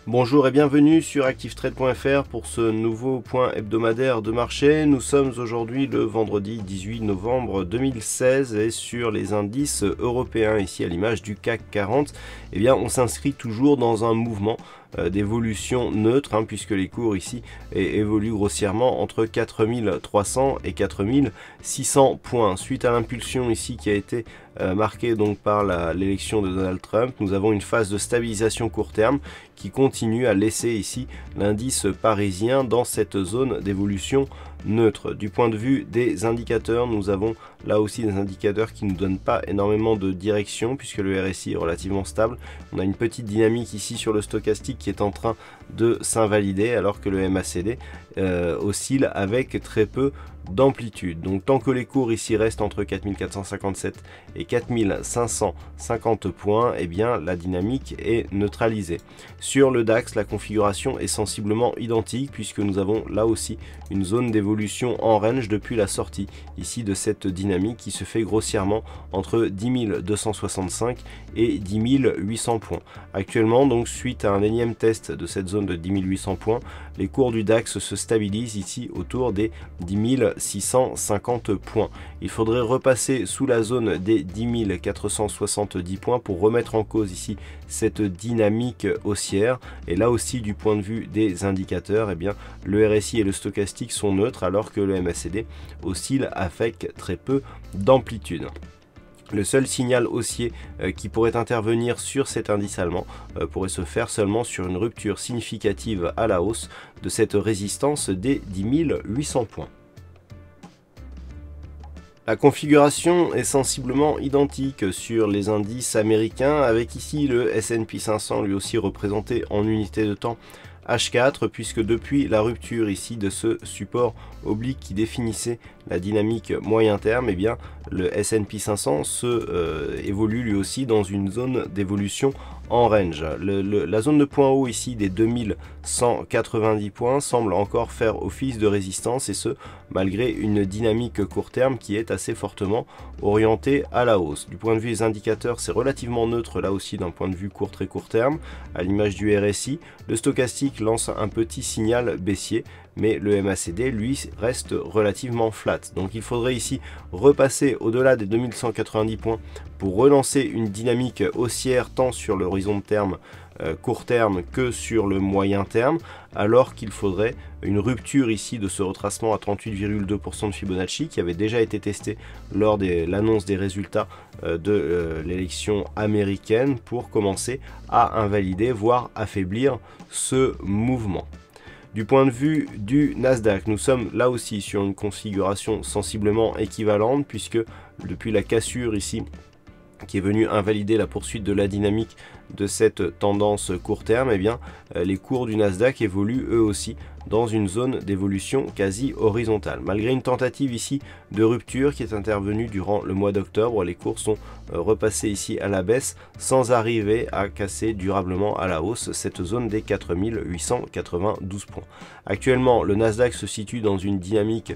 Bonjour et bienvenue sur ActiveTrade.fr pour ce nouveau point hebdomadaire de marché. Nous sommes aujourd'hui le vendredi 18 novembre 2016 et sur les indices européens, ici à l'image du CAC 40, eh bien, on s'inscrit toujours dans un mouvement d'évolution neutre, puisque les cours ici évoluent grossièrement entre 4300 et 4600 points. Suite à l'impulsion ici qui a été marquée donc par l'élection de Donald Trump, nous avons une phase de stabilisation court terme qui continue à laisser ici l'indice parisien dans cette zone d'évolution neutre. Du point de vue des indicateurs, nous avons là aussi des indicateurs qui ne nous donnent pas énormément de direction puisque le RSI est relativement stable. On a une petite dynamique ici sur le stochastique qui est en train de s'invalider alors que le MACD oscille avec très peu d'amplitude. Donc tant que les cours ici restent entre 4457 et 4550 points, eh bien la dynamique est neutralisée. Sur le DAX, la configuration est sensiblement identique puisque nous avons là aussi une zone d'évolution en range depuis la sortie ici de cette dynamique qui se fait grossièrement entre 10 265 et 10 800 points. Actuellement, donc suite à un énième test de cette zone de 10 800 points, les cours du DAX se stabilisent ici autour des 10 650 points. Il faudrait repasser sous la zone des 10 470 points pour remettre en cause ici cette dynamique haussière. Et là aussi, du point de vue des indicateurs, eh bien, le RSI et le stochastique sont neutres alors que le MACD oscille avec très peu d'amplitude. Le seul signal haussier qui pourrait intervenir sur cet indice allemand pourrait se faire seulement sur une rupture significative à la hausse de cette résistance des 10 800 points. La configuration est sensiblement identique sur les indices américains, avec ici le S&P 500 lui aussi représenté en unité de temps H4, puisque depuis la rupture ici de ce support oblique qui définissait la dynamique moyen terme, eh bien le S&P 500 évolue lui aussi dans une zone d'évolution en range. La zone de point haut ici des 2190 points semble encore faire office de résistance, et ce malgré une dynamique court terme qui est assez fortement orientée à la hausse. Du point de vue des indicateurs, c'est relativement neutre là aussi d'un point de vue très court terme, à l'image du RSI. Le stochastique lance un petit signal baissier, mais le MACD lui reste relativement flat. Donc il faudrait ici repasser au-delà des 2190 points pour relancer une dynamique haussière tant sur l'horizon de terme court terme que sur le moyen terme, alors qu'il faudrait une rupture ici de ce retracement à 38,2% de Fibonacci qui avait déjà été testé lors de l'annonce des résultats de l'élection américaine pour commencer à invalider voire affaiblir ce mouvement. Du point de vue du Nasdaq, nous sommes là aussi sur une configuration sensiblement équivalente puisque depuis la cassure ici qui est venue invalider la poursuite de la dynamique de cette tendance court terme, eh bien, les cours du Nasdaq évoluent eux aussi dans une zone d'évolution quasi horizontale. Malgré une tentative ici de rupture qui est intervenue durant le mois d'octobre, les cours sont repassés ici à la baisse sans arriver à casser durablement à la hausse cette zone des 4892 points. Actuellement, le Nasdaq se situe dans une dynamique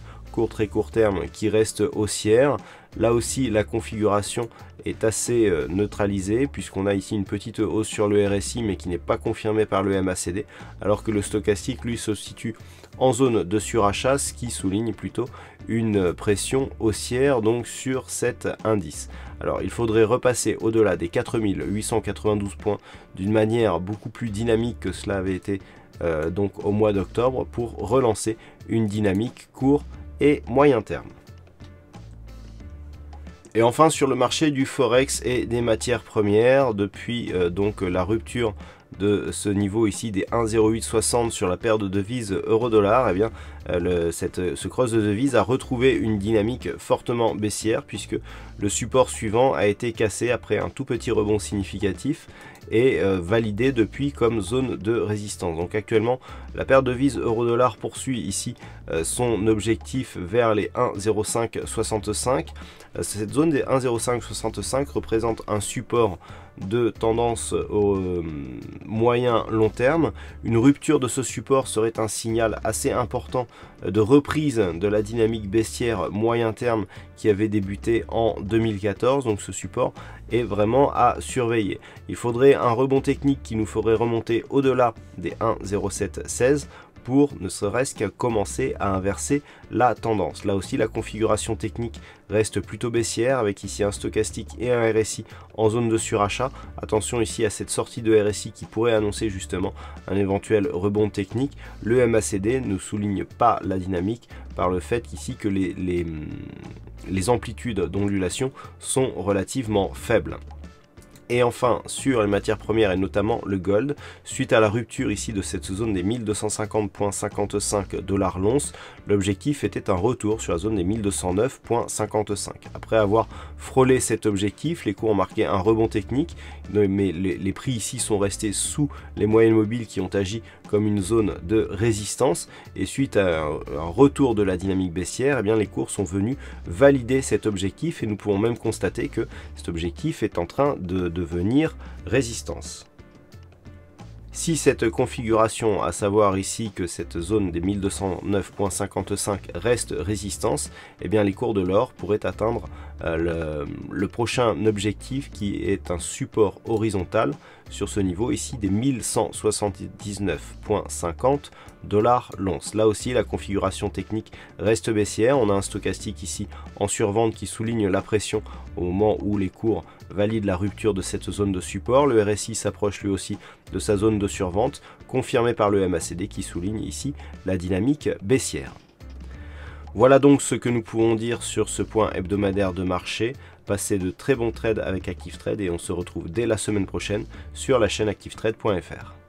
très court terme qui reste haussière. Là aussi, la configuration est assez neutralisée puisqu'on a ici une petite hausse sur le RSI mais qui n'est pas confirmée par le MACD, alors que le stochastique lui se situe en zone de surachat, ce qui souligne plutôt une pression haussière donc sur cet indice. Alors il faudrait repasser au-delà des 4892 points d'une manière beaucoup plus dynamique que cela avait été donc au mois d'octobre pour relancer une dynamique court et moyen terme. Et enfin sur le marché du Forex et des matières premières, depuis donc la rupture de ce niveau ici des 1,0860 sur la paire de devises euro-dollar, eh bien ce cross de devises a retrouvé une dynamique fortement baissière puisque le support suivant a été cassé après un tout petit rebond significatif et validé depuis comme zone de résistance. Donc actuellement la paire de devises euro-dollar poursuit ici son objectif vers les 1,0565. Cette zone des 1,0565 représente un support de tendance au moyen long terme. Une rupture de ce support serait un signal assez important de reprise de la dynamique baissière moyen terme qui avait débuté en 2014, donc ce support est vraiment à surveiller. Il faudrait un rebond technique qui nous ferait remonter au-delà des 1,0716 pour ne serait-ce qu'à commencer à inverser la tendance. Là aussi, la configuration technique reste plutôt baissière avec ici un stochastique et un RSI en zone de surachat. Attention ici à cette sortie de RSI qui pourrait annoncer justement un éventuel rebond technique. Le MACD ne souligne pas la dynamique par le fait ici que les amplitudes d'ondulation sont relativement faibles. Et enfin, sur les matières premières et notamment le gold, suite à la rupture ici de cette zone des 1250,55 $ l'once, l'objectif était un retour sur la zone des 1209,55. Après avoir frôlé cet objectif, les cours ont marqué un rebond technique, mais les prix ici sont restés sous les moyennes mobiles qui ont agi comme une zone de résistance. Et suite à un retour de la dynamique baissière, eh bien, les cours sont venus valider cet objectif et nous pouvons même constater que cet objectif est en train de devenir résistance. Si cette configuration, à savoir ici que cette zone des 1209,55 reste résistance, eh bien les cours de l'or pourraient atteindre le prochain objectif qui est un support horizontal sur ce niveau ici des 1179,50 $ l'once. Là aussi, la configuration technique reste baissière. On a un stochastique ici en survente qui souligne la pression au moment où les cours valident la rupture de cette zone de support. Le RSI s'approche lui aussi de sa zone de survente, confirmée par le MACD qui souligne ici la dynamique baissière. Voilà donc ce que nous pouvons dire sur ce point hebdomadaire de marché. Passez de très bons trades avec ActiveTrade et on se retrouve dès la semaine prochaine sur la chaîne activetrade.fr.